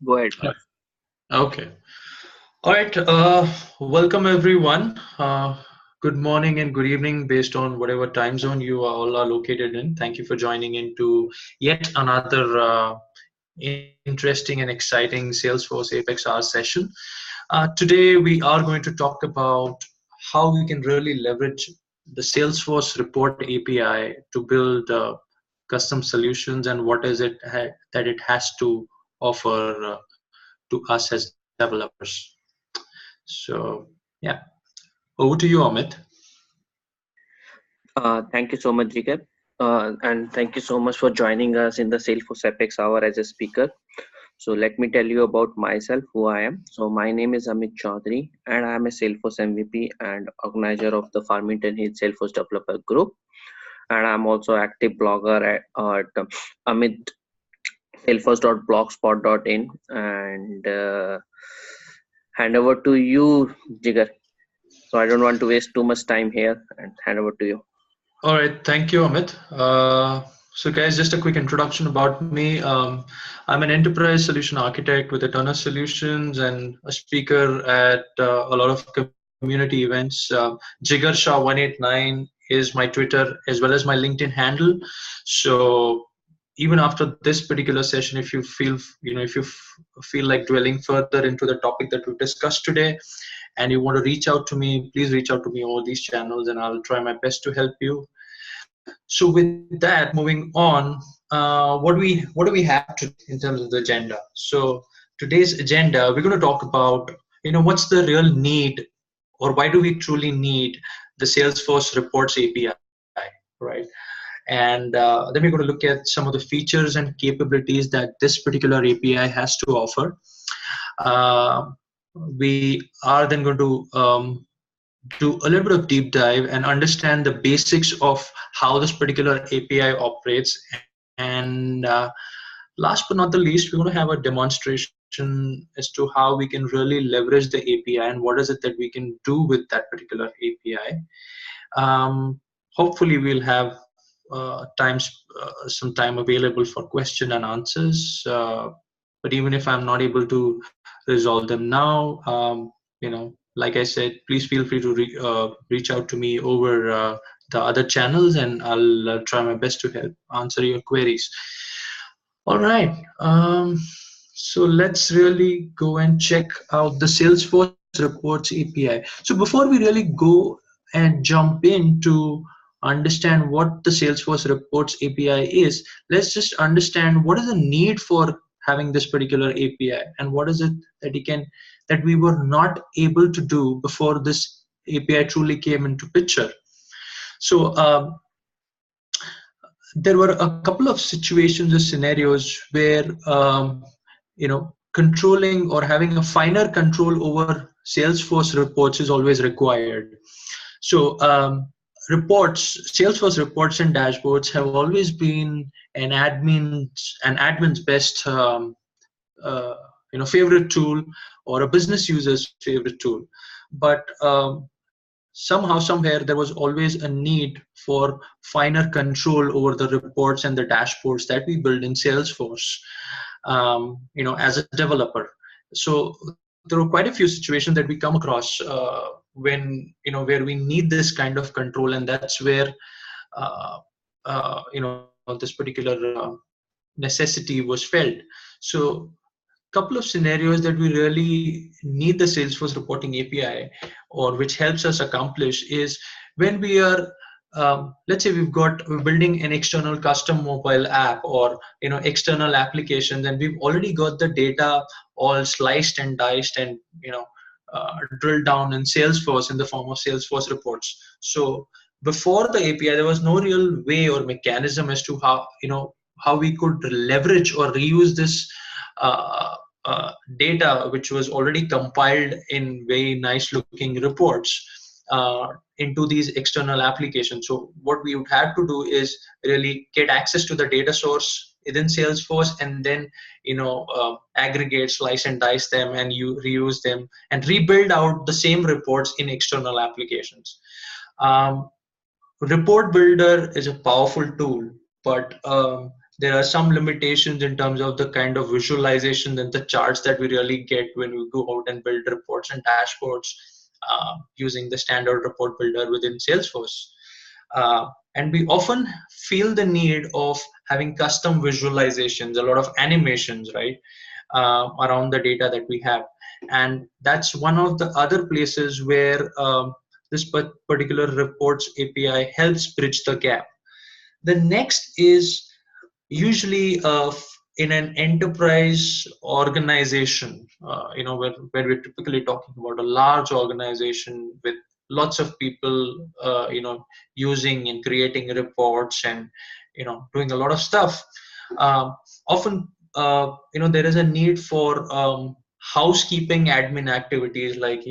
Go ahead. Yeah. Okay. All right. Welcome everyone. Good morning and good evening, based on whatever time zone you all are located in. Thank you for joining into yet another interesting and exciting Salesforce Apex Hours session. Today we are going to talk about how we can really leverage the Salesforce Report API to build custom solutions, and what is it that it has to offer to us as developers. So, yeah, over to you, Amit. Thank you so much, Jigar. And thank you so much for joining us in the Salesforce Apex Hour as a speaker. So let me tell you about myself, who I am. So my name is Amit Chaudhary, and I am a Salesforce MVP and organizer of the Farmington Hills Salesforce Developer Group. And I'm also active blogger at Amit salesforce.blogspot.in. And hand over to you, Jigar. So I don't want to waste too much time here, and hand over to you. All right, thank you, Amit. So, guys, just a quick introduction about me. I'm an enterprise solution architect with Eternal Solutions and a speaker at a lot of community events. Jigar Shah 189 is my Twitter as well as my LinkedIn handle. So, even after this particular session, if you feel, if you feel like dwelling further into the topic that we've discussed today, and you want to reach out to me, please reach out to me over these channels, and I'll try my best to help you. So with that, moving on, what do we have to in terms of the agenda? So today's agenda, we're going to talk about, what's the real need, or why do we truly need the Salesforce Reports API, right? And then we're going to look at some of the features and capabilities that this particular API has to offer. Uh, we are then going to do a little bit of deep dive and understand the basics of how this particular API operates. And last but not the least, we're going to have a demonstration as to how we can really leverage the API and what is it that we can do with that particular API. Hopefully, we'll have some time available for question and answers. But even if I'm not able to resolve them now, like I said, please feel free to reach out to me over the other channels, and I'll try my best to help answer your queries. All right. So let's really go and check out the Salesforce Reports API. So before we really go and jump into understand what the Salesforce Reports API is, let's just understand what is the need for having this particular API, and what is it that that we were not able to do before this API truly came into picture. So there were a couple of situations or scenarios where controlling or having a finer control over Salesforce reports is always required. So Salesforce reports and dashboards have always been an admin's best favorite tool, or a business user's favorite tool. But somehow, somewhere, there was always a need for finer control over the reports and the dashboards that we build in Salesforce, as a developer. So there are quite a few situations that we come across when, where we need this kind of control, and that's where, this particular necessity was felt. So couple of scenarios that we really need the Salesforce reporting API, or which helps us accomplish, is when we are, let's say we're building an external custom mobile app, or external applications, and we've already got the data all sliced and diced and drilled down in Salesforce in the form of Salesforce reports. So before the API, there was no real way or mechanism as to how we could leverage or reuse this data, which was already compiled in very nice looking reports, into these external applications. So what we would have to do is really get access to the data source within Salesforce, and then aggregate, slice and dice them, and you reuse them and rebuild out the same reports in external applications. Report Builder is a powerful tool, but There are some limitations in terms of the kind of visualization and the charts that we really get when we go out and build reports and dashboards using the standard report builder within Salesforce. And we often feel the need of having custom visualizations, a lot of animations, right, around the data that we have. And that's one of the other places where this particular reports API helps bridge the gap. The next is usually in an enterprise organization, where we're typically talking about a large organization with lots of people, using and creating reports and, doing a lot of stuff. Often, there is a need for housekeeping admin activities like,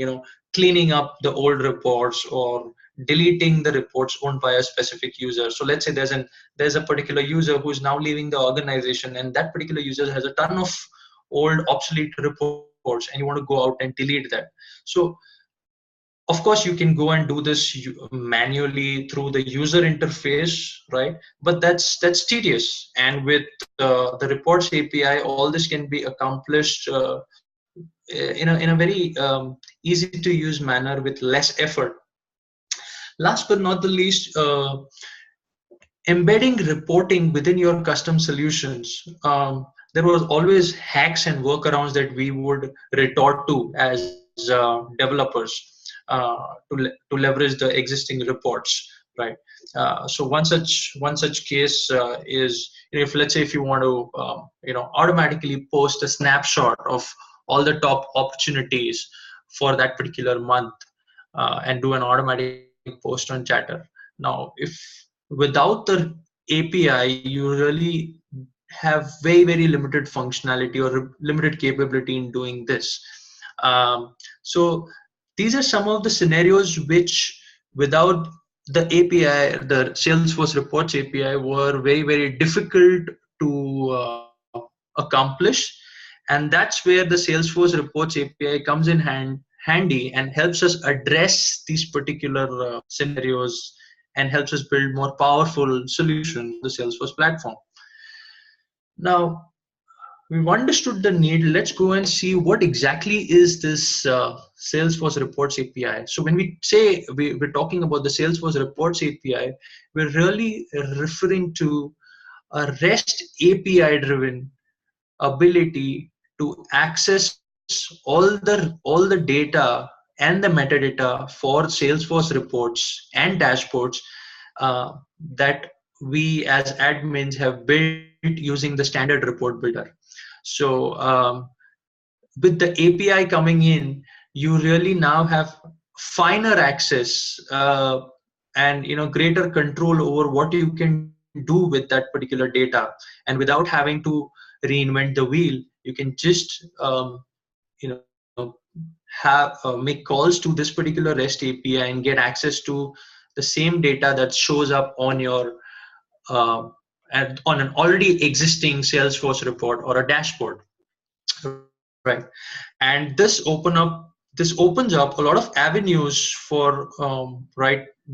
cleaning up the old reports or deleting the reports owned by a specific user. So let's say there's a particular user who's now leaving the organization, and that particular user has a ton of old obsolete reports, and you want to go out and delete that. So of course you can go and do this manually through the user interface, right? But that's tedious, and with the reports API, all this can be accomplished in a very easy to use manner with less effort. Last but not the least, embedding reporting within your custom solutions. There was always hacks and workarounds that we would retort to as developers to leverage the existing reports, right? So one such case is, if let's say if you want to automatically post a snapshot of all the top opportunities for that particular month, and do an automatic post on Chatter. Now, if without the API, you really have very limited functionality or limited capability in doing this. So these are some of the scenarios which, without the API, the Salesforce Reports API, were very difficult to accomplish. And that's where the Salesforce Reports API comes in handy and helps us address these particular scenarios and helps us build more powerful solutions on the Salesforce platform. Now, we've understood the need. Let's go and see what exactly is this Salesforce Reports API. So when we say we're talking about the Salesforce Reports API, we're really referring to a REST API driven ability to access all the data and the metadata for Salesforce reports and dashboards that we as admins have built using the standard report builder. So with the API coming in, you really now have finer access and greater control over what you can do with that particular data, and without having to reinvent the wheel, you can just make calls to this particular REST API and get access to the same data that shows up on your on an already existing Salesforce report or a dashboard, right? And this opens up a lot of avenues for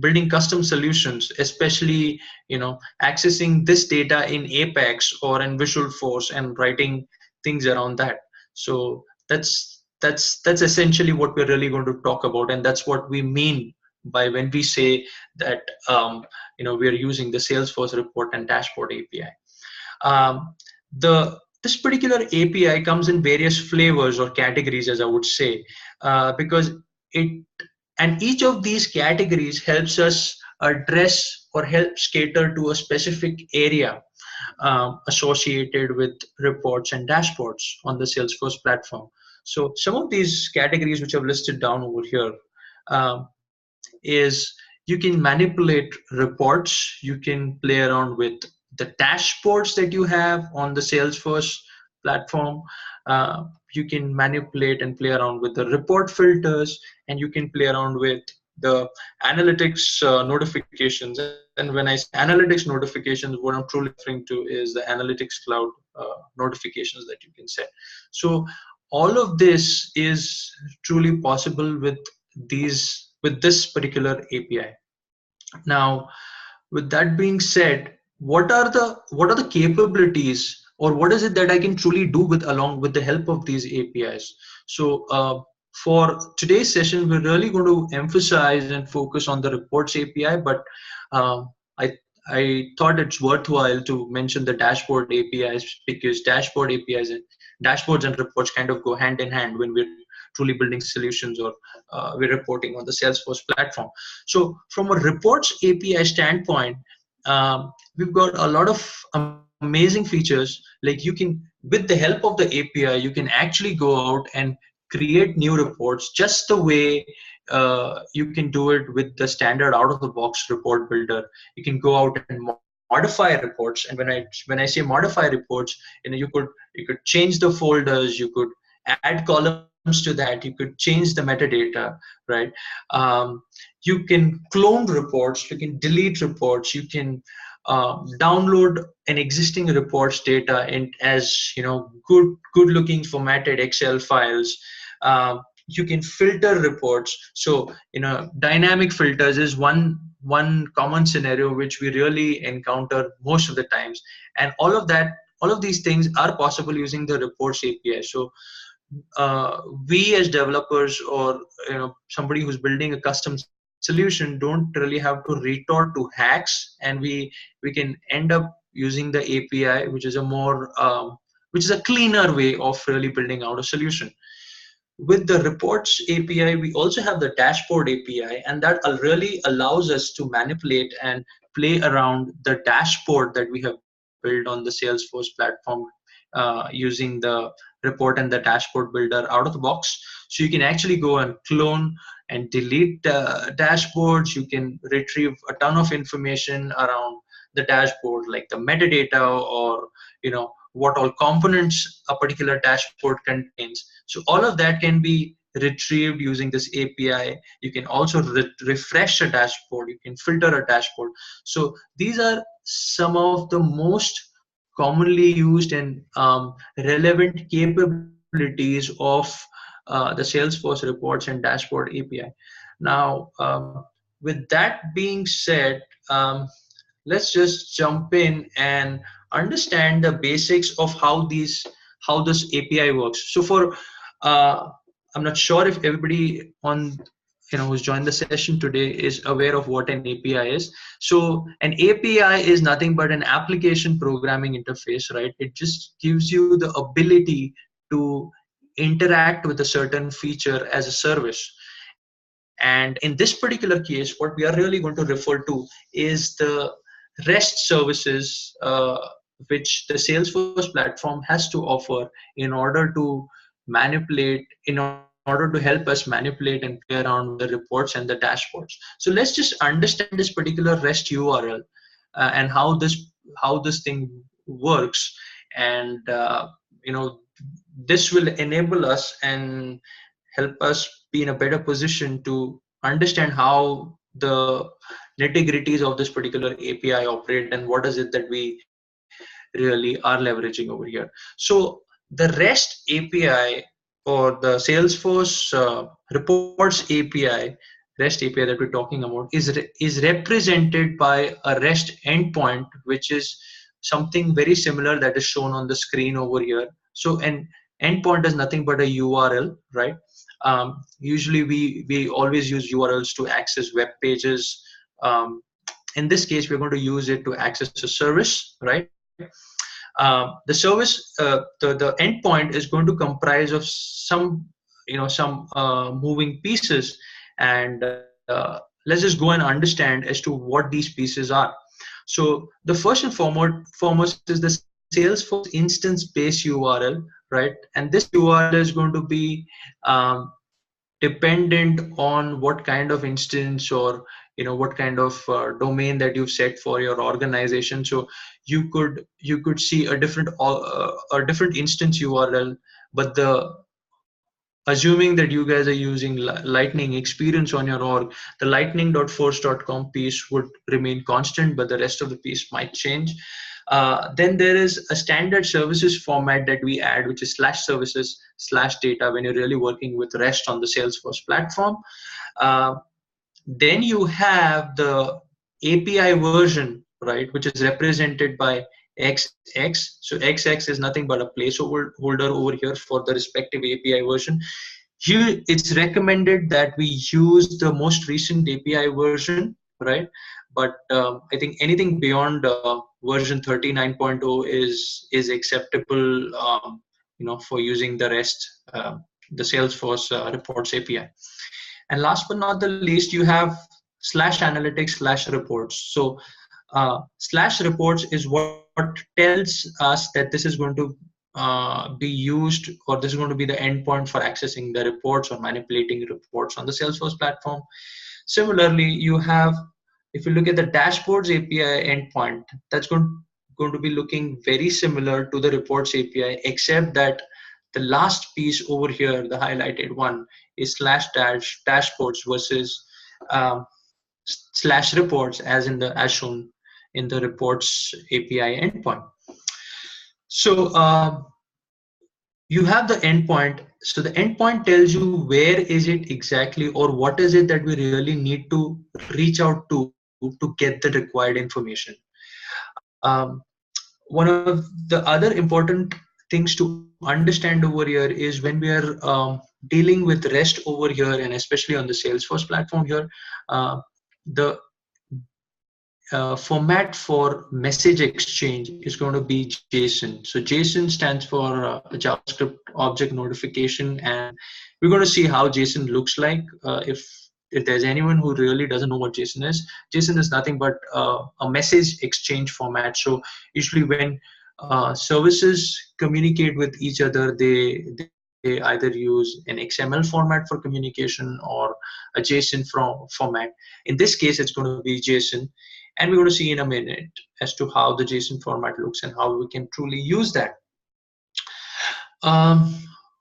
building custom solutions, especially accessing this data in Apex or in Visualforce and writing things around that. So that's essentially what we're really going to talk about, and that's what we mean by when we say that we are using the Salesforce report and dashboard API. This particular API comes in various flavors or categories, as I would say, because each of these categories helps us address or helps cater to a specific area associated with reports and dashboards on the Salesforce platform. So some of these categories which I've listed down over here is you can manipulate reports, you can play around with the dashboards that you have on the Salesforce platform. You can manipulate and play around with the report filters, and you can play around with the analytics notifications. And when I say analytics notifications, what I'm truly referring to is the analytics cloud notifications that you can set. So all of this is truly possible with this particular API. Now, with that being said, what are the capabilities, or what is it that I can truly do with along with the help of these APIs. So for today's session, we're really going to emphasize and focus on the reports API, but um, I I thought it's worthwhile to mention the dashboard APIs, because dashboards and reports kind of go hand in hand when we're truly building solutions, or we're reporting on the Salesforce platform. So from a reports API standpoint, we've got a lot of amazing features. Like, you can, with the help of the API, you can actually go out and create new reports just the way you can do it with the standard out of the box report builder. You can go out and modify reports, and when I say modify reports, you could change the folders, you could add columns to that, you could change the metadata, right? You can clone reports, you can delete reports, you can download an existing reports data in as good looking formatted Excel files. You can filter reports. So dynamic filters is one common scenario which we really encounter most of the times, and all of these things are possible using the reports API. So we as developers, or somebody who's building a custom solution, don't really have to retort to hacks, and we can end up using the API, which is a more which is a cleaner way of really building out a solution. With the reports API, we also have the dashboard API, and that really allows us to manipulate and play around the dashboard that we have built on the Salesforce platform, using the report and the dashboard builder out of the box. So you can actually go and clone and delete dashboards. You can retrieve a ton of information around the dashboard, like the metadata, or what all components a particular dashboard contains. So all of that can be retrieved using this API. You can also refresh a dashboard, you can filter a dashboard. So these are some of the most commonly used and relevant capabilities of the Salesforce reports and dashboard API. Now, with that being said, let's just jump in and understand the basics of how this API works. So I'm not sure if everybody on who's joined the session today is aware of what an API is. So an API is nothing but an application programming interface, right? It just gives you the ability to interact with a certain feature as a service. And in this particular case, what we are really going to refer to is the REST services, which the Salesforce platform has to offer in order to help us manipulate and play around with the reports and the dashboards. So let's just understand this particular REST URL, and how this thing works. And this will enable us and help us be in a better position to understand how the nitty-gritties of this particular API operate, and what is it that we really are leveraging over here. So the REST API, or the Salesforce reports API, REST API that we're talking about, is represented by a REST endpoint, which is something very similar that is shown on the screen over here. So an endpoint is nothing but a URL, right? Usually we always use URLs to access web pages. In this case, we're going to use it to access a service, right? The service, the endpoint is going to comprise of some moving pieces, and let's just go and understand as to what these pieces are. So the first and foremost is the Salesforce instance base URL, right? And this URL is going to be dependent on what kind of instance, or what kind of domain that you've set for your organization. So you could see a different instance URL, but assuming that you guys are using Lightning experience on your org, the lightning.force.com piece would remain constant, but the rest of the piece might change. Then there is a standard services format that we add, which is /services/data when you're really working with REST on the Salesforce platform. Then you have the API version, right, which is represented by XX. So XX is nothing but a placeholder over here for the respective API version. Here it's recommended that we use the most recent API version, right? But I think anything beyond version 39.0 is acceptable, for using the REST, the Salesforce Reports API. And last but not the least, you have /analytics/reports. So /reports is what tells us that this is going to be used, or this is going to be the endpoint for accessing the reports or manipulating reports on the Salesforce platform. Similarly, you have, if you look at the dashboards API endpoint, that's going to be looking very similar to the reports API, except that the last piece over here, the highlighted one, is /dashboards versus /reports, as shown in the reports API endpoint. So you have the endpoint. So the endpoint tells you where is it exactly, or what is it that we really need to reach out to get the required information. One of the other important things to understand over here is when we are dealing with REST over here, and especially on the Salesforce platform here, the format for message exchange is going to be JSON. So JSON stands for JavaScript object notification, and we're going to see how JSON looks like. If there's anyone who really doesn't know what JSON is nothing but a message exchange format. So usually when services communicate with each other, they either use an XML format for communication or a JSON format. In this case, it's going to be JSON. And we're going to see in a minute as to how the JSON format looks and how we can truly use that.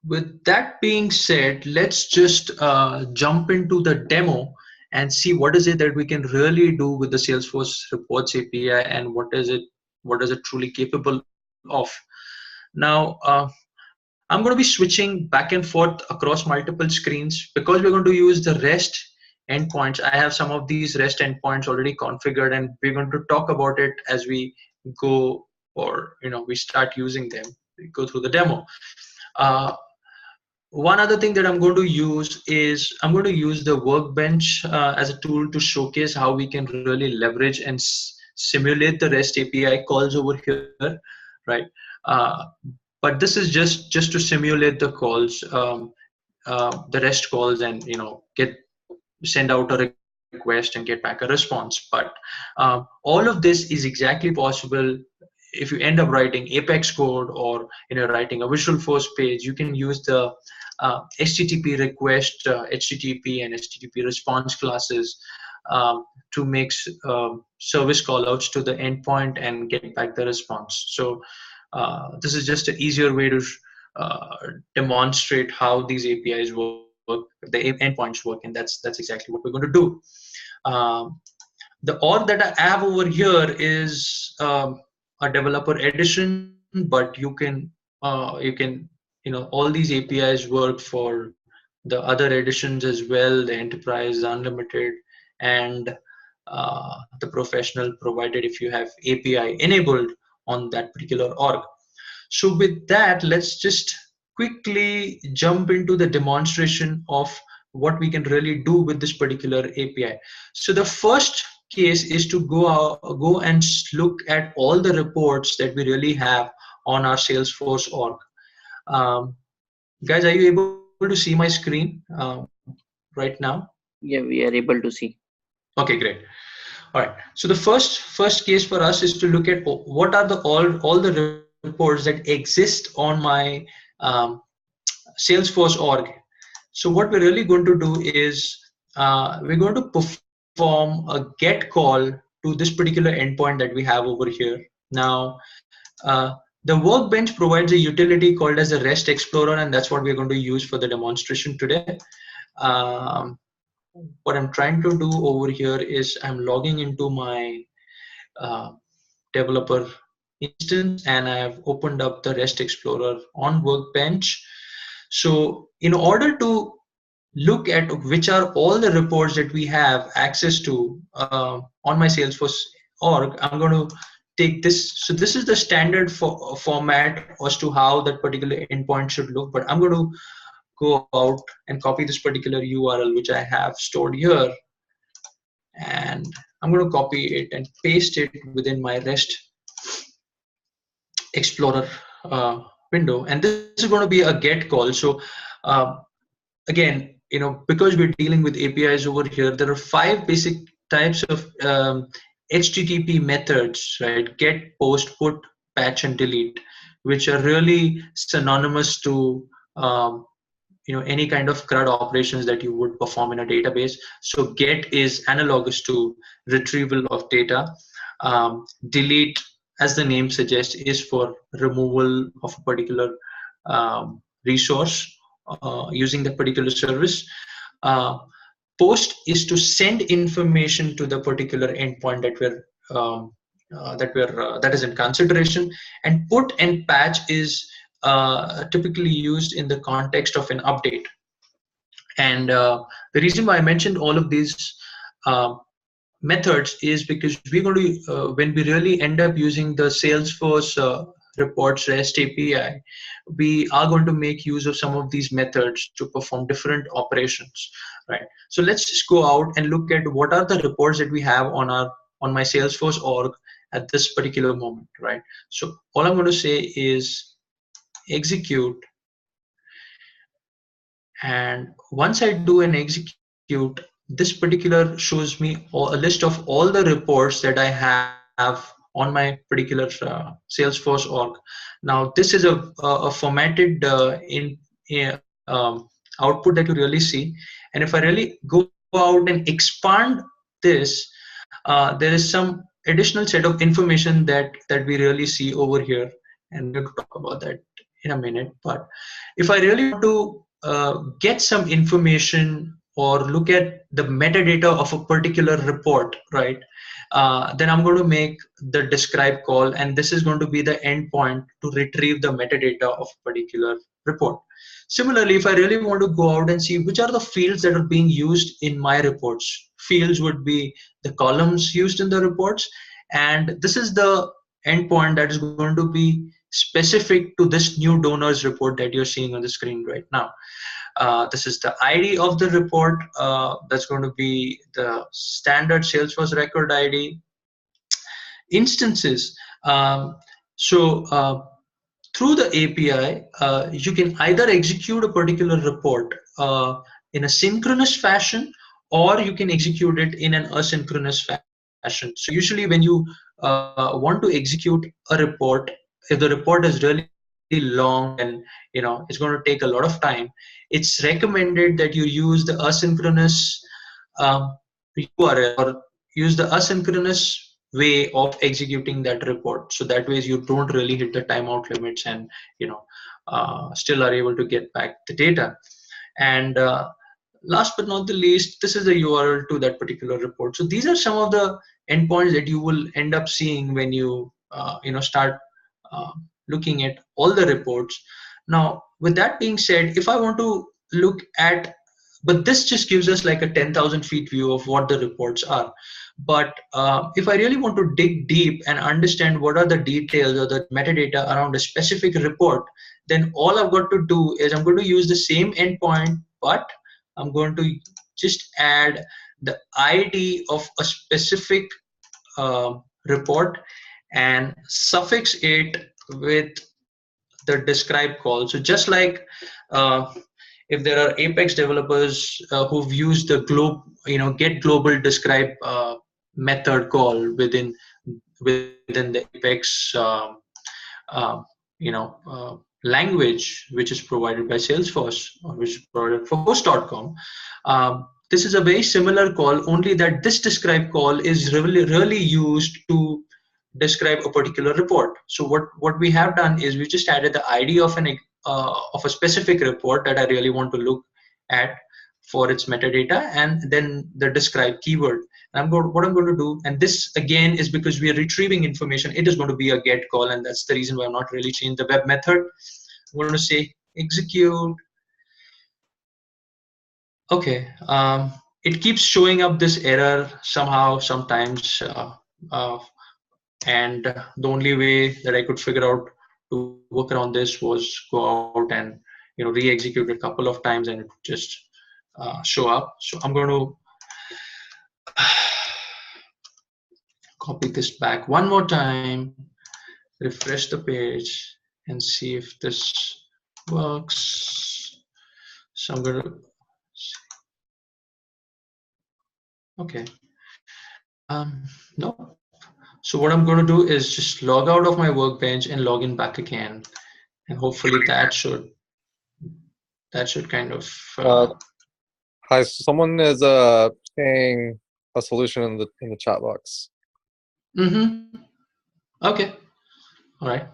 With that being said, let's just jump into the demo and see what is it that we can really do with the Salesforce Reports API, and what is it truly capable of. Now, I'm going to be switching back and forth across multiple screens because we're going to use the REST endpoints. I have some of these REST endpoints already configured, and we're going to talk about it as we go, or we start using them. We go through the demo. One other thing that I'm going to use is I'm going to use the Workbench as a tool to showcase how we can really leverage and simulate the REST API calls over here, right? But this is just to simulate the calls, the REST calls, and send out a request and get back a response. But all of this is exactly possible if you end up writing Apex code, or writing a Visual Force page. You can use the HTTP request, HTTP and HTTP response classes to make service callouts to the endpoint and get back the response. So this is just an easier way to demonstrate how these APIs work, the endpoints work, and that's exactly what we're going to do. The org that I have over here is a developer edition, but you can all these APIs work for the other editions as well, the enterprise, unlimited, and the professional, provided if you have API enabled on that particular org. So with that, let's just quickly jump into the demonstration of what we can really do with this particular API. So the first case is to go and look at all the reports that we really have on our Salesforce org. Guys, are you able to see my screen right now? Yeah, we are able to see. Okay, great. All right. So the first case for us is to look at what are all the reports that exist on my Salesforce org. So what we're really going to do is we're going to perform a get call to this particular endpoint that we have over here. Now, the Workbench provides a utility called as a REST Explorer, and that's what we're going to use for the demonstration today. What I'm trying to do over here is I'm logging into my developer instance, and I have opened up the REST Explorer on Workbench. So in order to look at which are all the reports that we have access to on my Salesforce org, I'm going to take this. So this is the standard format as to how that particular endpoint should look. But I'm going to go out and copy this particular URL which I have stored here, and I'm going to copy it and paste it within my REST Explorer window. And this is going to be a GET call. So again, because we're dealing with APIs over here, there are 5 basic types of HTTP methods, right? Get, post, put, patch, and delete, which are really synonymous to any kind of CRUD operations that you would perform in a database. So get is analogous to retrieval of data. Delete, as the name suggests, is for removal of a particular resource using that particular service. Post is to send information to the particular endpoint that is in consideration, and put and patch is typically used in the context of an update. And the reason why I mentioned all of these methods is because we're going to, when we really end up using the Salesforce Reports REST API, we are going to make use of some of these methods to perform different operations, right? So let's just go out and look at what are the reports that we have on my Salesforce org at this particular moment, right? So all I'm going to say is execute, and once I do an execute, this particular shows me a list of all the reports that I have on my particular Salesforce org. Now this is a formatted output that you really see, and if I really go out and expand this, there is some additional set of information that we really see over here, and we're going to talk about that in a minute. But if I really want to get some information or look at the metadata of a particular report, right? Then I'm going to make the describe call, and this is going to be the endpoint to retrieve the metadata of a particular report. Similarly, if I really want to go out and see which are the fields that are being used in my reports, fields would be the columns used in the reports, and this is the endpoint that is going to be specific to this new donors report that you're seeing on the screen right now. This is the ID of the report. That's going to be the standard Salesforce record ID. Instances. Through the API, you can either execute a particular report in a synchronous fashion, or you can execute it in an asynchronous fashion. So usually when you want to execute a report, if the report is really long and it's going to take a lot of time, it's recommended that you use the asynchronous URL or use the asynchronous way of executing that report. So that way you don't really hit the timeout limits, and still are able to get back the data. And last but not the least, this is the URL to that particular report. So these are some of the endpoints that you will end up seeing when you start looking at all the reports. Now, with that being said, if I want to look at, but this just gives us like a 10,000 feet view of what the reports are. But if I really want to dig deep and understand what are the details or the metadata around a specific report, then all I've got to do is I'm going to use the same endpoint, but I'm going to just add the ID of a specific report and suffix it with the describe call. So just like if there are Apex developers who've used the get global describe method call within the Apex language, which is provided by Salesforce, or which is provided for host.com. This is a very similar call, only that this describe call is really used to describe a particular report. So what we have done is we just added the ID of a specific report that I really want to look at for its metadata, and then the describe keyword. And what I'm going to do, and this again is because we are retrieving information, it is going to be a get call, and that's the reason why I'm not really changing the web method. I'm going to say execute. Okay, it keeps showing up this error somehow, sometimes. and the only way that I could figure out to work around this was go out and re-execute it a couple of times, and it would just show up. So I'm going to copy this back one more time, refresh the page, and see if this works. So I'm going to, okay, no. So what I'm going to do is just log out of my workbench and log in back again, and hopefully that should kind of. Hi, someone is saying a solution in the chat box. Okay. All right.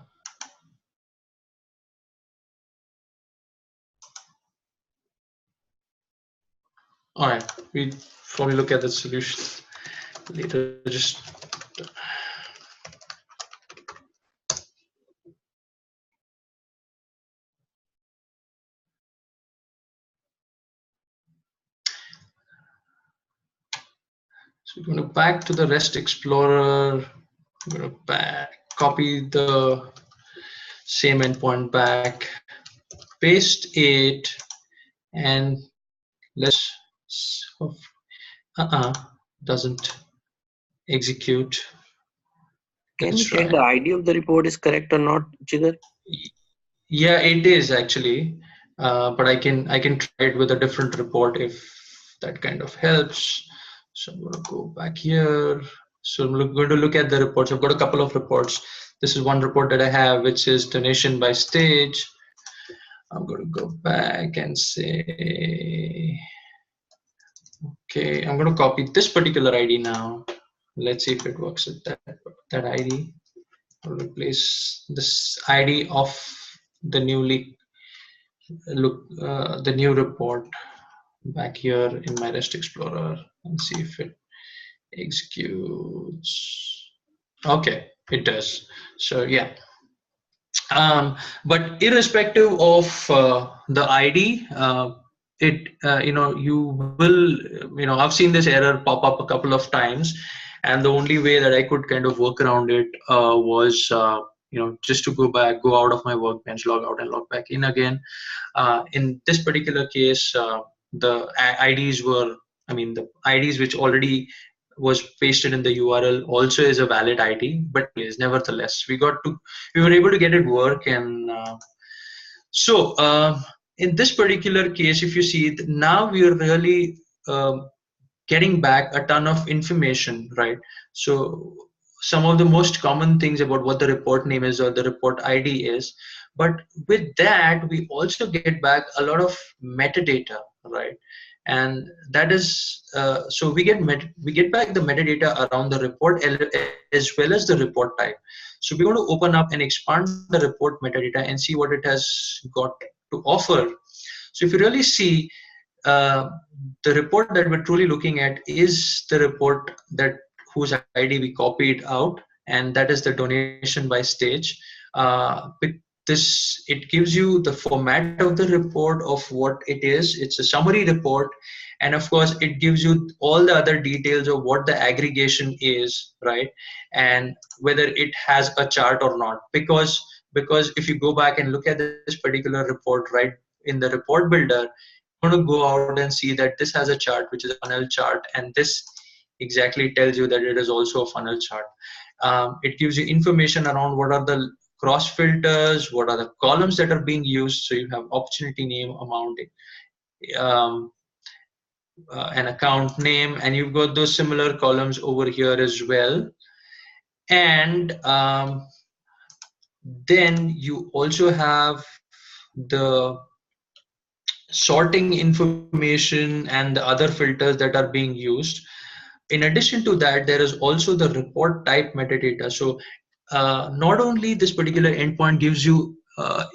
All right. We probably look at the solution later. Just. So we're going to back to the REST Explorer. I'm going to copy the same endpoint back, paste it, and let's. Doesn't execute. Can Let's you check try. the ID of the report is correct or not, Jigar? Yeah, it is actually, but I can try it with a different report if that kind of helps. So I'm going to go back here. So I'm going to look at the reports. I've got a couple of reports. This is one report that I have, which is donation by stage. I'm going to go back and say, okay, I'm going to copy this particular ID now. Let's see if it works with that ID. I'll replace this ID of the the new report back here in my REST Explorer and see if it executes. Okay, it does. So yeah. But irrespective of the ID, you will, I've seen this error pop up a couple of times, and the only way that I could kind of work around it was, just to go out of my workbench, log out and log back in again. In this particular case, the IDs were, the IDs which already was pasted in the URL also is a valid ID, but nevertheless, we were able to get it work. And so in this particular case, if you see, now we are really getting back a ton of information, right? So some of the most common things about what the report name is or the report ID is, but with that we also get back a lot of metadata, right? And that is so we get back the metadata around the report as well as the report type. So we're going to open up and expand the report metadata and see what it has got to offer. So if you really see, the report that we're truly looking at is the report whose ID we copied out, and that is the donation by stage. It gives you the format of the report of what it is. It's a summary report, and of course it gives you all the other details of what the aggregation is, right? And whether it has a chart or not, because if you go back and look at this particular report, right, in the report builder, going to go out and see that this has a chart which is a funnel chart, and this exactly tells you that it is also a funnel chart. It gives you information around what are the cross filters, what are the columns that are being used. So you have opportunity name, amount, an account name, and you've got those similar columns over here as well. And then you also have the sorting information and the other filters that are being used. In addition to that, there is also the report type metadata. So not only this particular endpoint gives you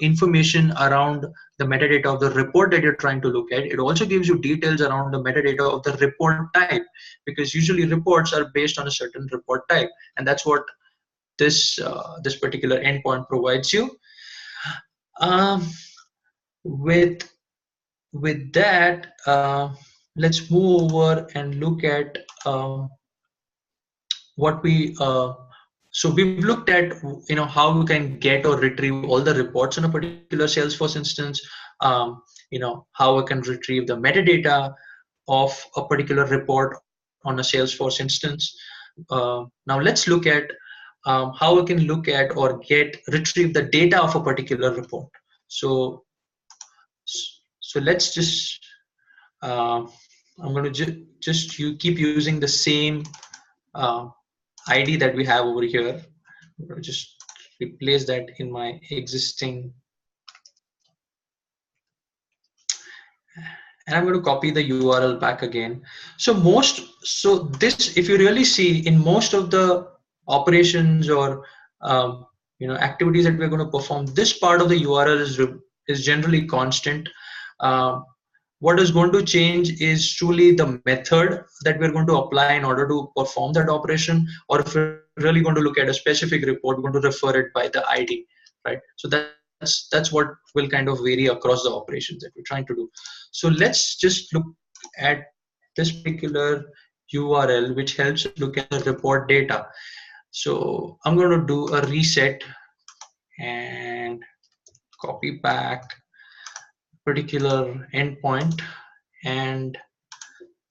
information around the metadata of the report that you're trying to look at, it also gives you details around the metadata of the report type, because usually reports are based on a certain report type, and that's what this particular endpoint provides you. With that, let's move over and look at what we So we've looked at how we can get or retrieve all the reports on a particular Salesforce instance. How we can retrieve the metadata of a particular report on a Salesforce instance. Now let's look at how we can look at or retrieve the data of a particular report. So let's just I'm going to just you keep using the same uh, ID that we have over here. I'm going to just replace that in my existing, and I'm going to copy the URL back again. So this, if you really see in most of the operations or activities that we're going to perform, this part of the URL is generally constant. Um, what is going to change is truly the method that we're going to apply in order to perform that operation, or if we're really going to look at a specific report, we're going to refer it by the ID, right? So that's what will kind of vary across the operations that we're trying to do. So let's just look at this particular URL, which helps us look at the report data. So I'm going to do a reset and copy back particular endpoint, and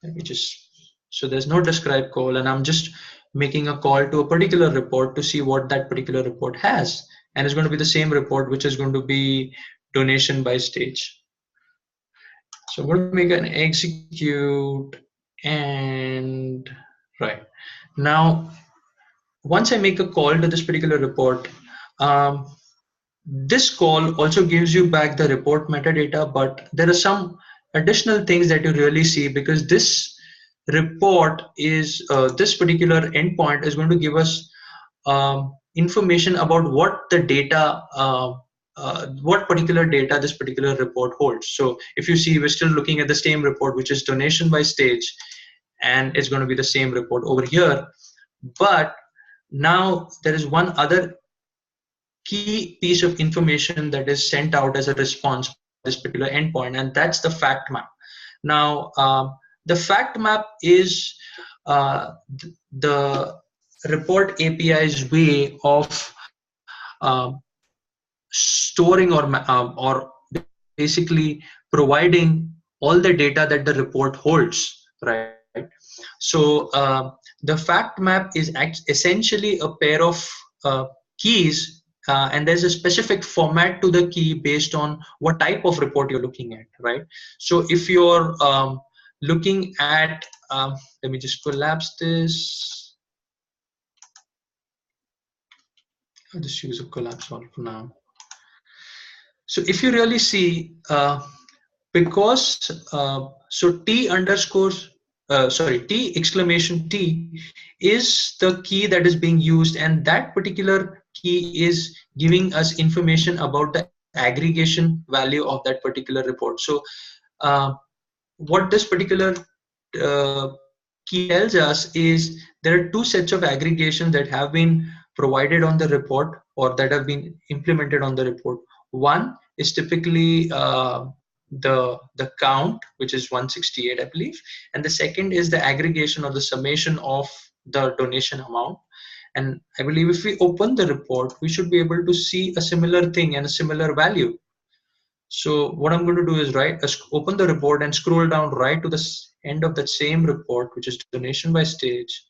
let me just, so there's no describe call, and I'm just making a call to a particular report to see what that particular report has, and it's going to be the same report, which is going to be donation by stage. So I'm going to make an execute, and right now once I make a call to this particular report, um, this call also gives you back the report metadata, but there are some additional things that you really see, because this report is this particular endpoint is going to give us information about what the data what particular data this particular report holds. So if you see, we're still looking at the same report, which is donation by stage, and it's going to be the same report over here. But now there is one other key piece of information that is sent out as a response by this particular endpoint, and that's the fact map. Now, the fact map is the report API's way of storing or basically providing all the data that the report holds, right? So the fact map is essentially a pair of keys, and there's a specific format to the key based on what type of report you're looking at, right? So if you're looking at, let me just collapse this. I'll just use a collapse all for now. So if you really see, because so T underscore T exclamation T is the key that is being used, and that particular key is giving us information about the aggregation value of that particular report. So what this particular key tells us is there are two sets of aggregations that have been provided on the report, or that have been implemented on the report. One is typically the count, which is 168, I believe, and the second is the aggregation or the summation of the donation amount. And I believe if we open the report, we should be able to see a similar thing and a similar value. So what I'm going to do is open the report and scroll down right to the end of that same report, which is donation by stage.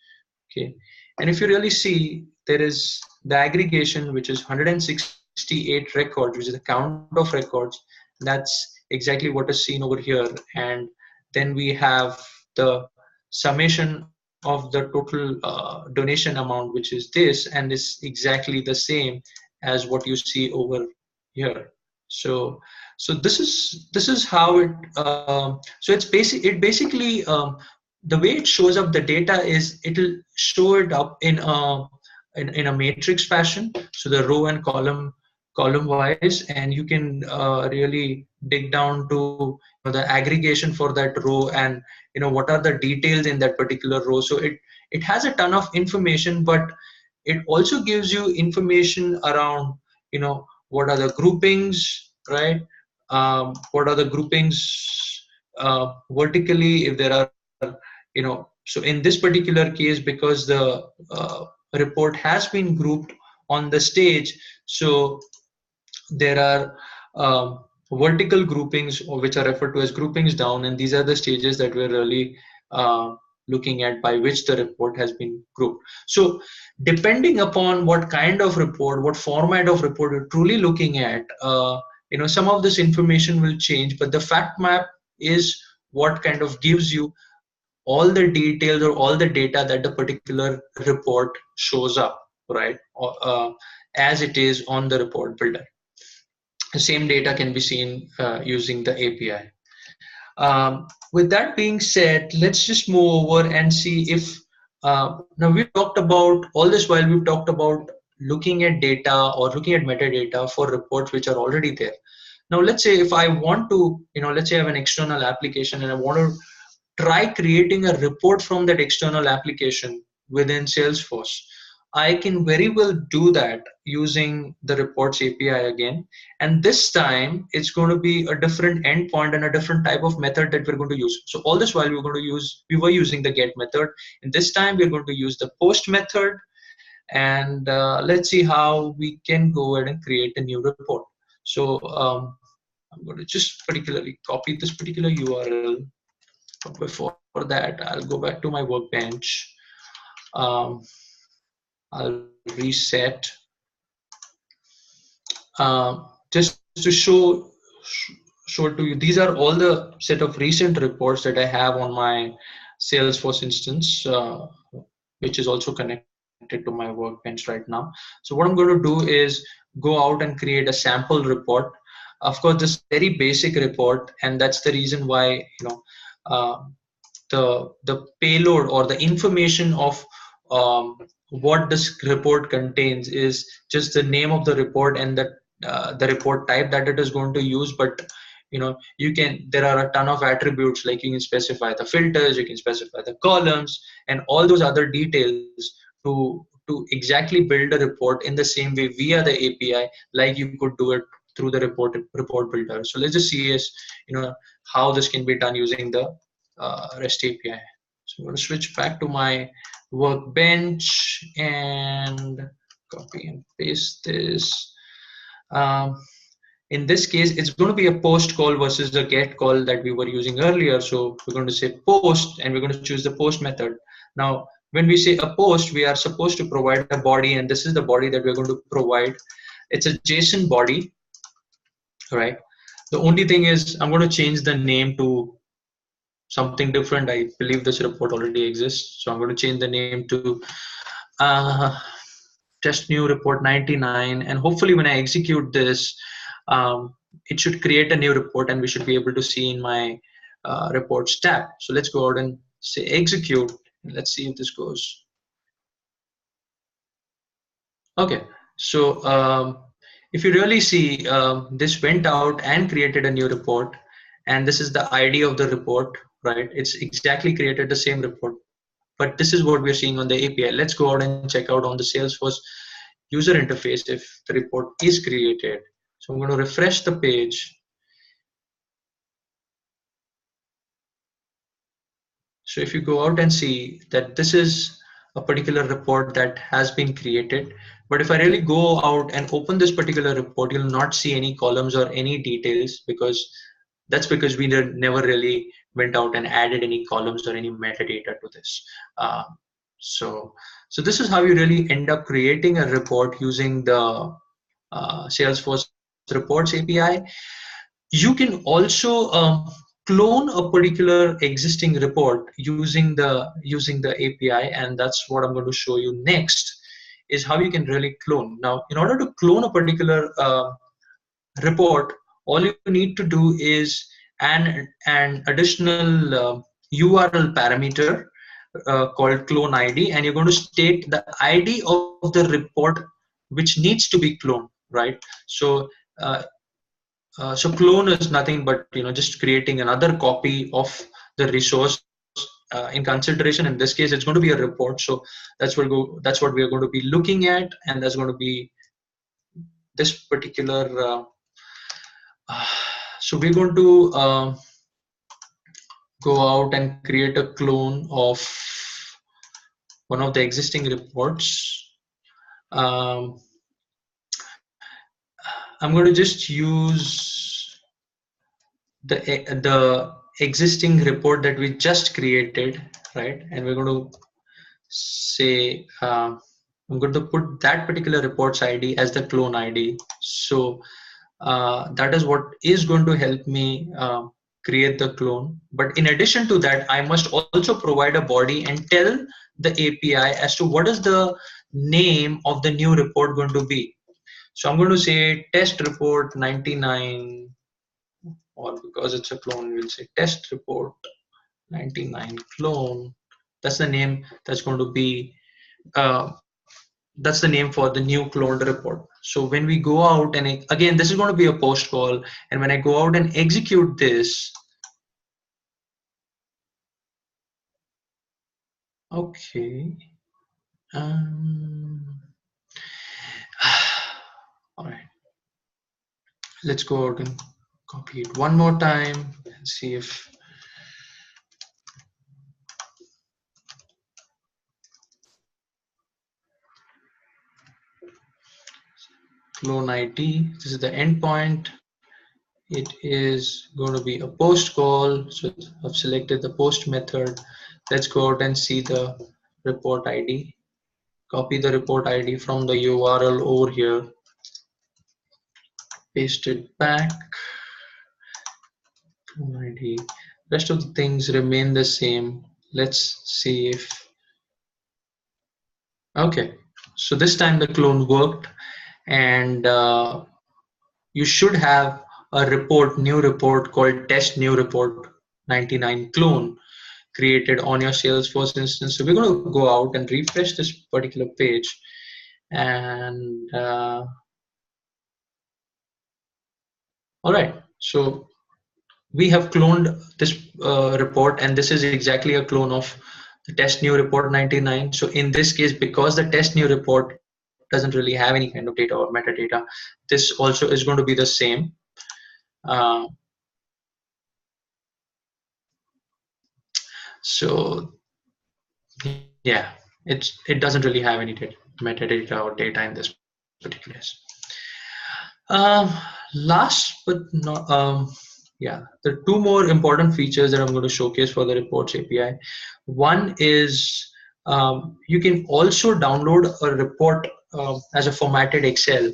Okay, and if you really see, there is the aggregation, which is 168 records, which is the count of records. That's exactly what is seen over here. And then we have the summation of the total donation amount, which is this, and is exactly the same as what you see over here. So this is how it. So it basically the way it shows up the data is it'll show it up in a matrix fashion. So the row and column wise, and you can really dig down to the aggregation for that row, and what are the details in that particular row. So it has a ton of information, but it also gives you information around what are the groupings, right? What are the groupings vertically, if there are so in this particular case, because the report has been grouped on the stage. So there are vertical groupings, or which are referred to as groupings down, and these are the stages that we're really looking at by which the report has been grouped. So depending upon what kind of report, what format of report you're truly looking at, some of this information will change, but the fact map is what kind of gives you all the details or all the data that the particular report shows up, right? As it is on the report builder. The same data can be seen using the API. With that being said, let's just move over and see if now we've talked about all this while we've talked about looking at data or looking at metadata for reports which are already there. Now let's say if I want to, let's say I have an external application and I want to try creating a report from that external application within Salesforce. I can very well do that using the reports API again. And this time it's going to be a different endpoint and a different type of method that we're going to use. So all this while we were using the get method. And this time we're going to use the post method. And let's see how we can go ahead and create a new report. So I'm going to just particularly copy this particular URL. But before that, I'll go back to my workbench. I'll reset just to show to you. These are all the set of recent reports that I have on my Salesforce instance, which is also connected to my workbench right now. So what I'm going to do is go out and create a sample report. Of course, this is a very basic report, and that's the reason why uh, the payload or the information of what this report contains is just the name of the report and the report type that it is going to use. But there are a ton of attributes, like you can specify the filters, you can specify the columns, and all those other details to exactly build a report in the same way via the API, like you could do it through the report builder. So let's just see how this can be done using the REST API. So I'm going to switch back to my workbench and copy and paste this. In this case, it's going to be a post call versus the get call that we were using earlier. So we're going to say post, and we're going to choose the post method. Now, when we say a post, we are supposed to provide a body, and this is the body that we're going to provide. It's a JSON body, right? The only thing is I'm going to change the name to something different. I believe this report already exists, so I'm going to change the name to test new report 99, and hopefully when I execute this, it should create a new report, and we should be able to see in my reports tab. So let's go out and say execute. Let's see if this goes. Okay, so if you really see, this went out and created a new report, and this is the ID of the report, right? It's exactly created the same report, but this is what we're seeing on the API. Let's go out and check out on the Salesforce user interface if the report is created. So I'm going to refresh the page. So if you go out and see that this is a particular report that has been created, but if I really go out and open this particular report, you'll not see any columns or any details, because that's because we never really went out and added any columns or any metadata to this. So this is how you really end up creating a report using the Salesforce Reports API. You can also clone a particular existing report using the API, and that's what I'm going to show you next, is how you can really clone. Now, in order to clone a particular report, all you need to do is an additional URL parameter called clone ID, and you're going to state the ID of the report which needs to be cloned, right? So so clone is nothing but just creating another copy of the resource. In consideration, in this case, it's going to be a report. So that's what we are going to be looking at, and that's going to be this particular. So we're going to go out and create a clone of one of the existing reports. Um, I'm going to just use the existing report that we just created, right? And we're going to say I'm going to put that particular report's ID as the clone ID. So that is what is going to help me create the clone. But in addition to that, I must also provide a body and tell the API as to what is the name of the new report going to be. So I'm going to say test report 99, or because it's a clone, we'll say test report 99 clone. That's the name that's going to be uh, that's the name for the new cloned report. So when we go out, and again, this is going to be a post call, and when I go out and execute this, okay, um, all right, let's go out and copy it one more time and see if clone ID, this is the endpoint. It is going to be a post call. So I've selected the post method. Let's go out and see the report ID. Copy the report ID from the URL over here. Paste it back. ID. Rest of the things remain the same. Let's see if, okay. So this time the clone worked, and you should have a report, new report called test new report 99 clone created on your Salesforce instance. So we're going to go out and refresh this particular page, and all right. So we have cloned this report, and this is exactly a clone of the test new report 99. So in this case, because the test new report doesn't really have any kind of data or metadata, this also is going to be the same. Uh, so yeah, it doesn't really have any data, metadata or data in this particular case. Last but not, yeah, there are two more important features that I'm going to showcase for the reports API. One is you can also download a report as a formatted Excel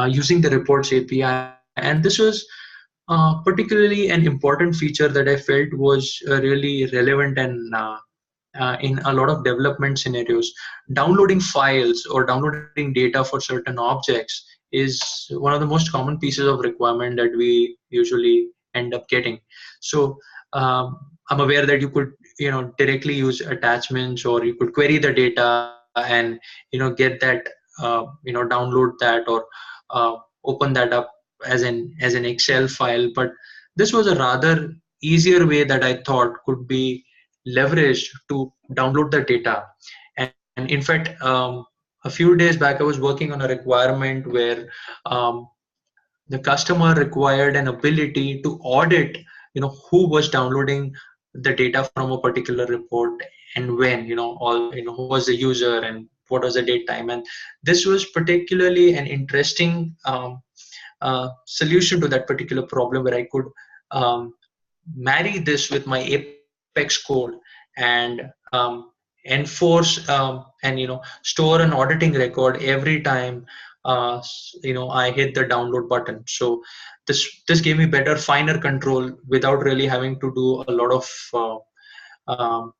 using the reports API, and this was particularly an important feature that I felt was really relevant and in a lot of development scenarios. Downloading files or downloading data for certain objects is one of the most common pieces of requirement that we usually end up getting. So I'm aware that you could, directly use attachments, or you could query the data and, get that, download that, or open that up as an Excel file. But this was a rather easier way that I thought could be leveraged to download the data. And in fact, a few days back, I was working on a requirement where um, the customer required an ability to audit, who was downloading the data from a particular report and when, who was the user and what was the date time. And this was particularly an interesting solution to that particular problem, where I could marry this with my Apex code and enforce and store an auditing record every time I hit the download button. So this gave me better, finer control without really having to do a lot of um,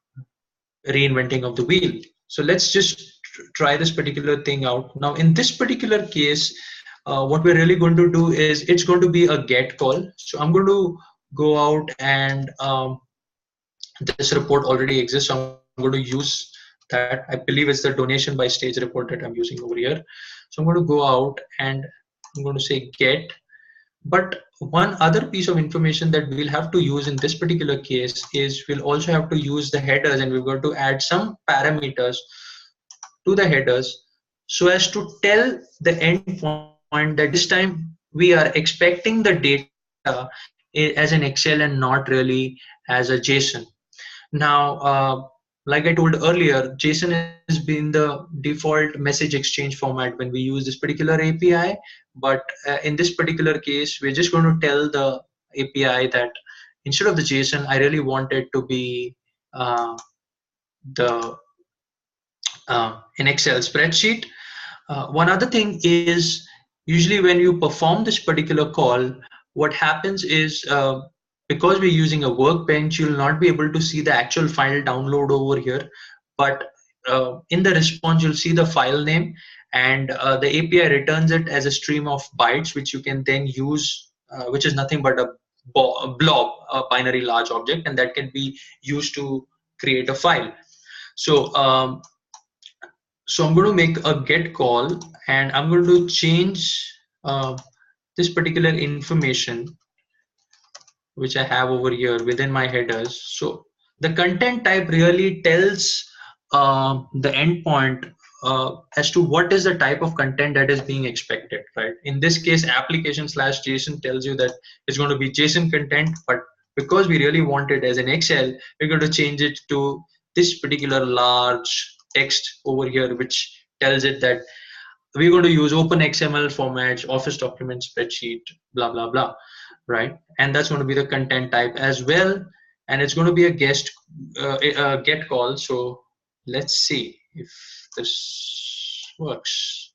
reinventing of the wheel. So let's just try this particular thing out. Now in this particular case, what we're really going to do is, it's going to be a get call. So I'm going to go out and this report already exists. So I'm going to use that. I believe it's the donation by stage report that I'm using over here. So I'm going to go out and I'm going to say get. But one other piece of information that we'll have to use in this particular case is, we'll also have to use the headers, and we're going to add some parameters to the headers so as to tell the endpoint that this time we are expecting the data as an Excel and not really as a JSON. Now, like I told earlier, JSON has been the default message exchange format when we use this particular API. But in this particular case, we're just going to tell the API that instead of the JSON, I really want it to be the an Excel spreadsheet. One other thing is, usually when you perform this particular call, what happens is, because we're using a workbench, you'll not be able to see the actual file download over here. But in the response, you'll see the file name, and the API returns it as a stream of bytes, which you can then use, which is nothing but a blob, a binary large object, and that can be used to create a file. So so I'm going to make a get call, and I'm going to change this particular information which I have over here within my headers. So the content type really tells the endpoint as to what is the type of content that is being expected, right? In this case, application/JSON tells you that it's going to be JSON content, but because we really want it as an Excel, we're going to change it to this particular large text over here, which tells it that we're going to use open XML formats, Office document, spreadsheet, blah, blah, blah, right? And that's going to be the content type as well. And it's going to be a get call. So let's see if this works.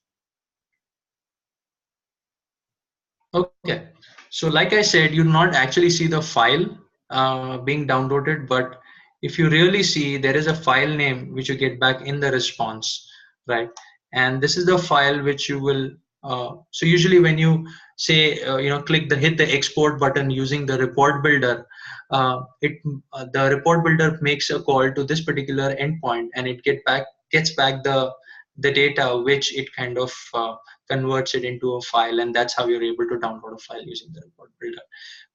Okay. So like I said, you'll not actually see the file being downloaded, but if you really see, there is a file name which you get back in the response, right? And this is the file which you will, so usually when you say, hit the export button using the report builder, the report builder makes a call to this particular endpoint, and it gets back the data which it kind of converts it into a file, and that's how you're able to download a file using the report builder.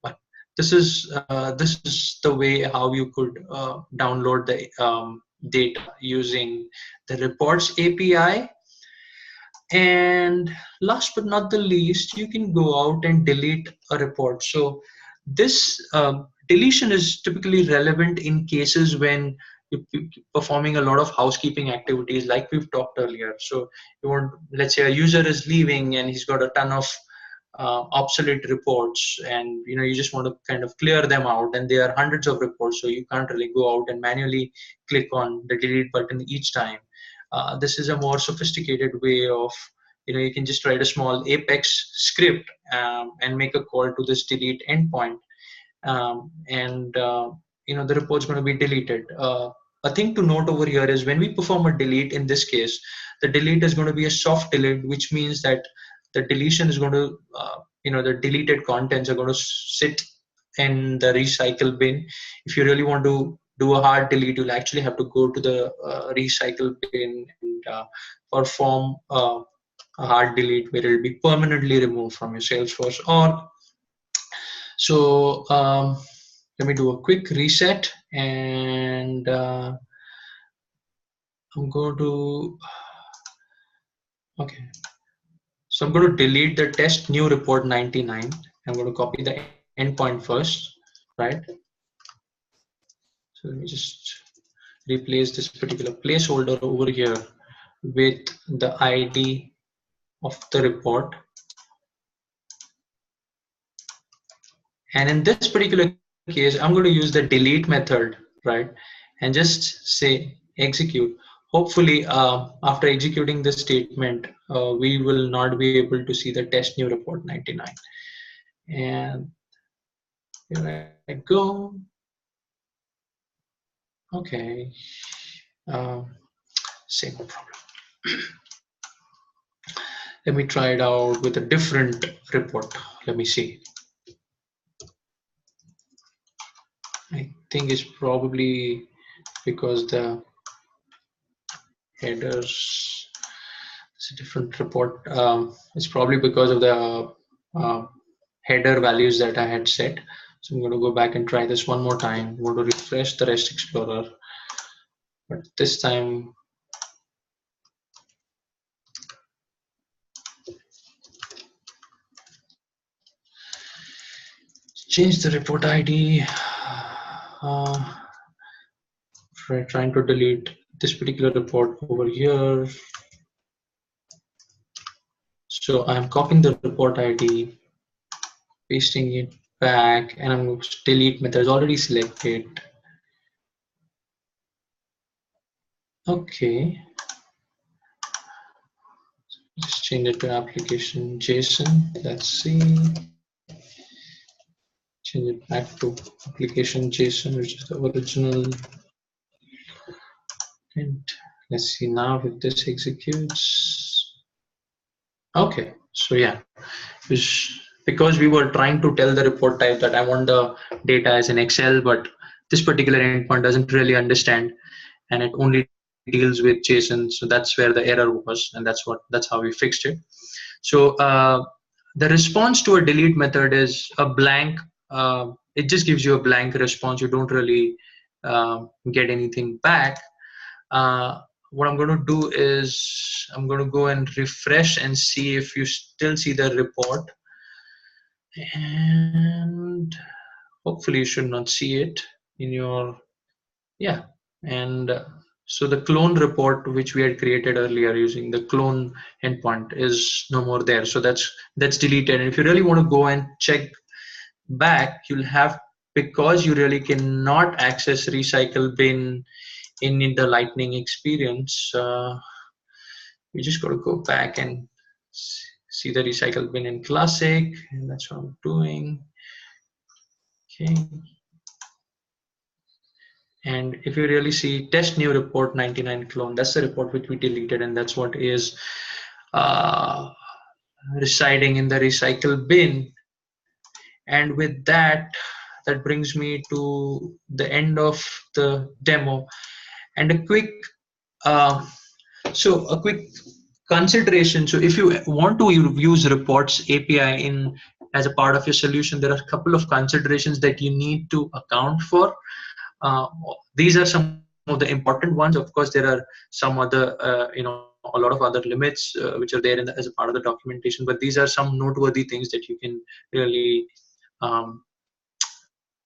But this is the way how you could download the data using the reports API. And last but not the least, you can go out and delete a report. So this deletion is typically relevant in cases when you're performing a lot of housekeeping activities, like we've talked earlier. So you want, let's say a user is leaving and he's got a ton of obsolete reports, and you just want to kind of clear them out, and there are hundreds of reports, so you can't really go out and manually click on the delete button each time. This is a more sophisticated way of, you can just write a small Apex script and make a call to this delete endpoint, and the report's going to be deleted. A thing to note over here is when we perform a delete, in this case, the delete is going to be a soft delete, which means that the deletion is going to, the deleted contents are going to sit in the recycle bin. If you really want to do a hard delete, you'll actually have to go to the recycle bin and perform a hard delete where it'll be permanently removed from your Salesforce org. So let me do a quick reset, and I'm going to, okay. So I'm going to delete the test new report 99. I'm going to copy the endpoint first, right? So let me just replace this particular placeholder over here with the ID of the report. And in this particular case, I'm going to use the delete method, right? And just say execute. Hopefully, after executing this statement, we will not be able to see the test new report 99. And here I go. Okay. Same problem. Let me try it out with a different report. Let me see. I think it's probably because the headers, it's a different report. It's probably because of the header values that I had set. So I'm going to go back and try this one more time. I'm going to refresh the REST Explorer, but this time change the report ID, trying to delete this particular report over here. So I'm copying the report ID, pasting it back, and I'm going to delete method is already selected. Okay. Just change it to application JSON. Let's see. Change it back to application JSON, which is the original. And let's see now if this executes. Okay, so yeah, because we were trying to tell the report type that I want the data as an Excel, but this particular endpoint doesn't really understand, and it only deals with JSON. So that's where the error was, and that's how we fixed it. So the response to a delete method is a blank. It just gives you a blank response. You don't really get anything back. What I'm going to do is I'm going to go and refresh and see if you still see the report, and hopefully you should not see it in your, yeah. And so the clone report which we had created earlier using the clone endpoint is no more there, so that's deleted. And if you really want to go and check back, you'll have, because you really cannot access recycle bin in the Lightning experience, we just got to go back and see the recycle bin in Classic, and that's what I'm doing. Okay. And if you really see test new report 99 clone, that's the report which we deleted, and that's what is residing in the recycle bin. And with that, that brings me to the end of the demo. And a quick consideration. So if you want to use reports API as a part of your solution, there are a couple of considerations that you need to account for. These are some of the important ones. Of course, there are some other, a lot of other limits which are there as a part of the documentation, but these are some noteworthy things that you can really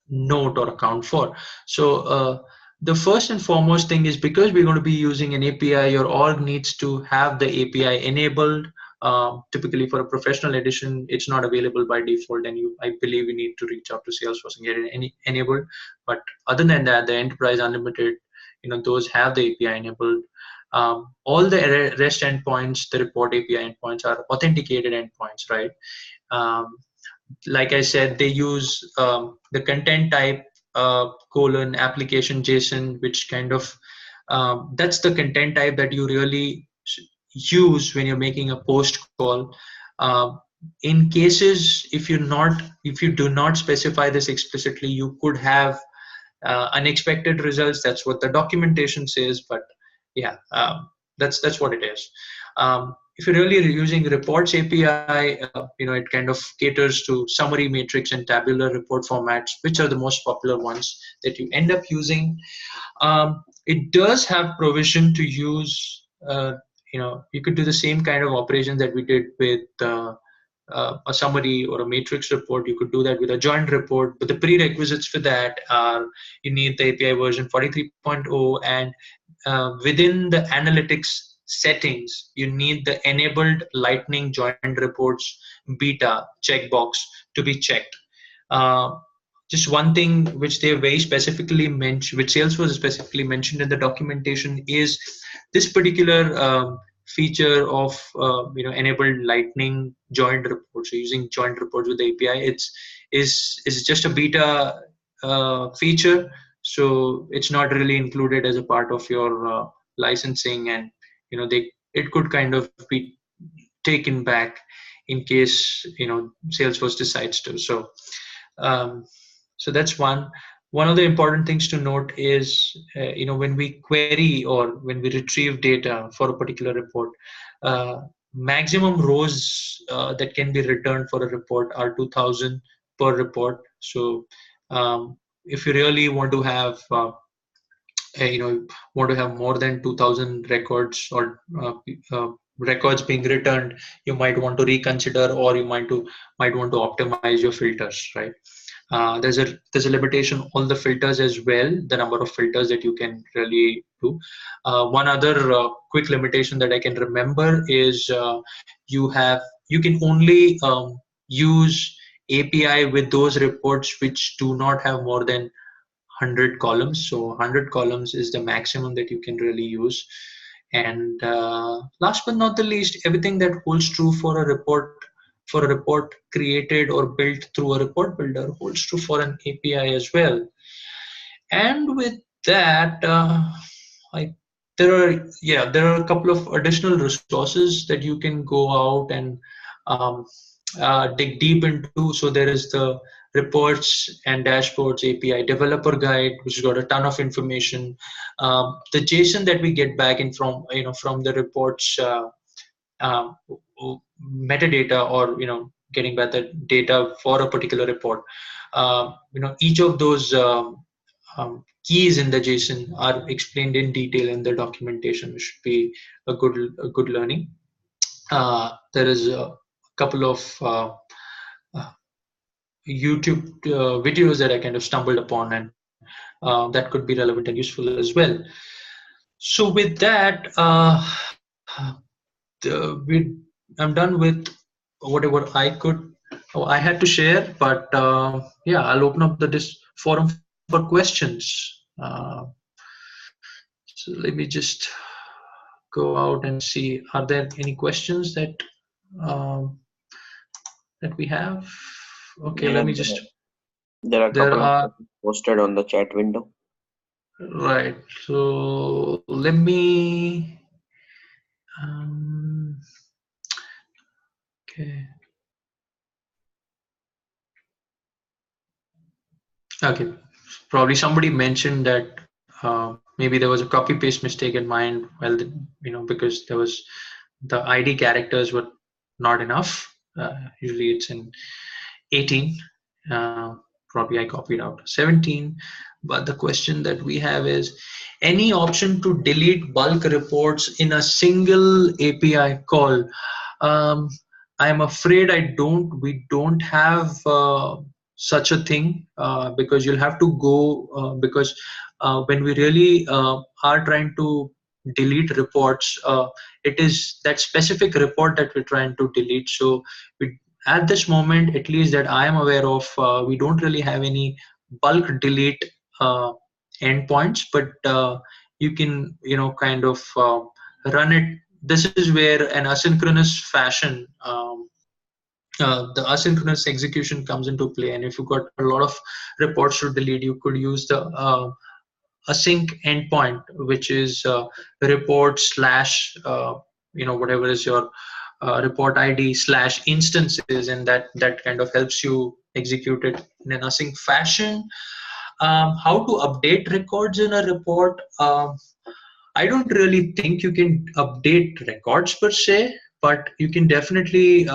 note or account for. So the first and foremost thing is, because we're going to be using an API, your org needs to have the API enabled. Typically for a professional edition, it's not available by default, and I believe you need to reach out to Salesforce and get it enabled. But other than that, the Enterprise Unlimited, those have the API enabled. All the REST endpoints, the report API endpoints, are authenticated endpoints, right? Like I said, they use the content type application JSON, which kind of that's the content type that you really use when you're making a post call. In cases, if you do not specify this explicitly, you could have unexpected results. That's what the documentation says, but yeah, that's what it is. If you're really using reports API, it kind of caters to summary, matrix, and tabular report formats, which are the most popular ones that you end up using. It does have provision to use, you could do the same kind of operation that we did with a summary or a matrix report. You could do that with a joint report, but the prerequisites for that are you need the API version 43.0, and within the analytics settings, you need the enabled Lightning joint reports beta checkbox to be checked. Just one thing which they very specifically mentioned, which Salesforce specifically mentioned in the documentation, is this particular feature of enabled Lightning joint reports. So using joint reports with the API, is just a beta feature, so it's not really included as a part of your licensing, and it could kind of be taken back in case Salesforce decides to. So so that's one of the important things to note is when we query or when we retrieve data for a particular report, maximum rows that can be returned for a report are 2000 per report. So if you really want to have more than 2000 records or records being returned, you might want to reconsider, or you might want to optimize your filters, right? There's a limitation on the filters as well, the number of filters that you can really do. One other quick limitation that I can remember is you can only use API with those reports which do not have more than 100 columns. So 100 columns is the maximum that you can really use. And last but not the least, everything that holds true for a report created or built through a report builder holds true for an API as well. And with that, I there are a couple of additional resources that you can go out and um, dig deep into. So there is the reports and dashboards API developer guide, which has got a ton of information. The JSON that we get back in from the reports um, metadata, or getting back the data for a particular report. Each of those keys in the JSON are explained in detail in the documentation, which should be a good learning. There is a couple of uh, YouTube videos that I kind of stumbled upon, and that could be relevant and useful as well. So with that, I'm done with whatever I had to share. But yeah, I'll open up this forum for questions. So let me just go out and see, are there any questions um, that we have? Okay, Yeah, let me just. there are a There couple of are, questions posted on the chat window. right. So let me. Um, okay. Okay. Probably somebody mentioned that maybe there was a copy paste mistake in mine. Well, because there was the ID characters were not enough. Usually it's in 18. Probably I copied out 17. But the question that we have is, any option to delete bulk reports in a single API call? Um, I'm afraid we don't have such a thing, because you'll have to go, because when we really are trying to delete reports, it is that specific report that we're trying to delete. So at this moment, at least that I am aware of, we don't really have any bulk delete endpoints, but you can kind of run it. This is where an asynchronous fashion, the asynchronous execution comes into play. And if you've got a lot of reports to delete, you could use the async endpoint, which is report slash whatever is your report ID slash instances, and that kind of helps you execute it in an async fashion. How to update records in a report? I don't really think you can update records per se, but you can definitely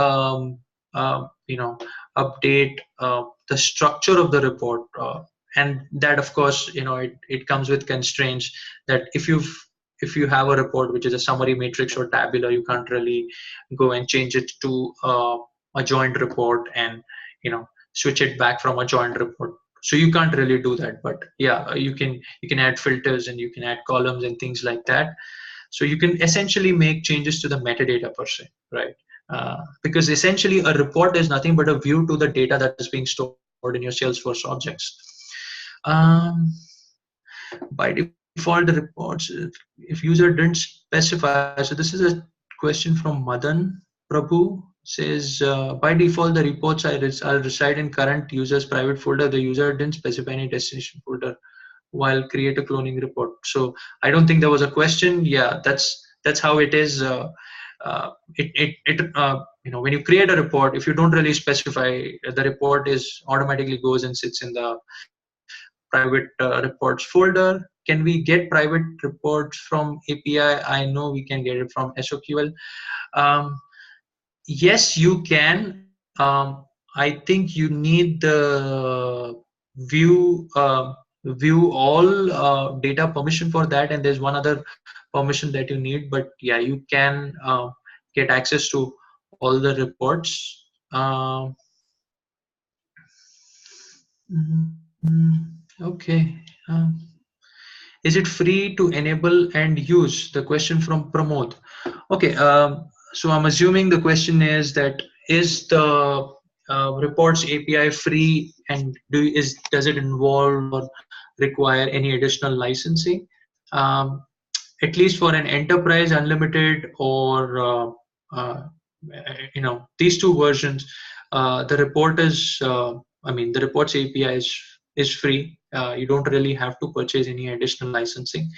update the structure of the report, and that of course it comes with constraints, that if you have a report which is a summary matrix or tabular, you can't really go and change it to a joined report and switch it back from a joined report. So you can't really do that, but yeah, you can add filters and you can add columns and things like that. So you can essentially make changes to the metadata per se, right? Because essentially a report is nothing but a view to the data that is being stored in your Salesforce objects. um, by default, the reports, if user didn't specify, so this is a question from Madan Prabhu, says by default the reports I'll reside in current user's private folder. The user didn't specify any destination folder while create a cloning report. So I don't think there was a question. Yeah, that's how it is. When you create a report, if you don't really specify, the report is automatically goes and sits in the private reports folder. Can we get private reports from API? I know we can get it from SOQL. Um, yes, you can. I think you need the view all data permission for that, and there's one other permission that you need. But yeah, you can get access to all the reports. Okay. Is it free to enable and use? The question from Pramod. Okay. So I'm assuming the question is that is the reports API free, and does it involve or require any additional licensing? Um, at least for an enterprise unlimited or these two versions, the report is the reports API is free. You don't really have to purchase any additional licensing.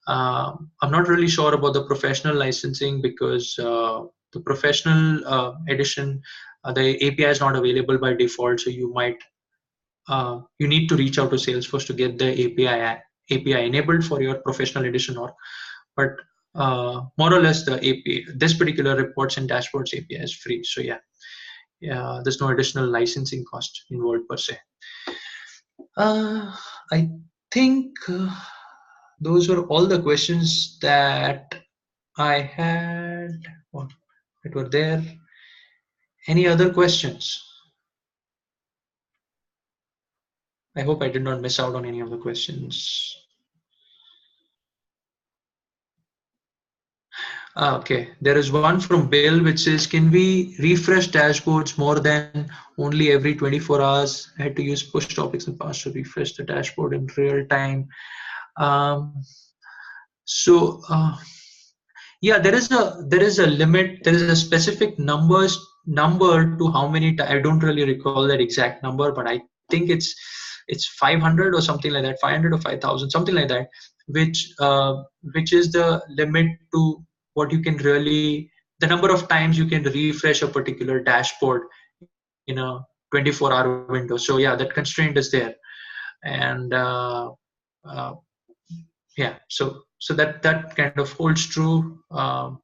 I'm not really sure about the professional licensing because the professional edition, the API is not available by default, so you need to reach out to Salesforce to get the API enabled for your professional edition. But more or less the API, this particular reports and dashboards API is free. So yeah, there's no additional licensing cost involved per se. I think those were all the questions that I had or that were there. Any other questions? I hope I did not miss out on any of the questions. Okay, there is one from Bill which says, can we refresh dashboards more than only every 24 hours? I had to use push topics in the past to refresh the dashboard in real time. Um, so yeah, there is a limit. There is a specific number to how many. I don't really recall that exact number, but I think it's 500 or something like that, 500 or 5,000, something like that, which is the limit to what you can really, the number of times you can refresh a particular dashboard in a 24-hour window. So yeah, that constraint is there, and uh, yeah, so that kind of holds true. All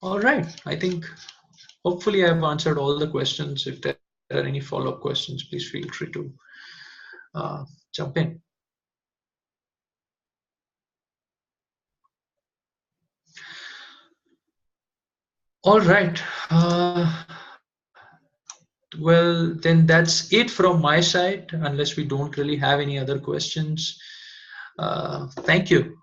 right, I think hopefully I've answered all the questions. If there are any follow-up questions, please feel free to jump in. All right. Well, then that's it from my side, unless we don't really have any other questions. Thank you.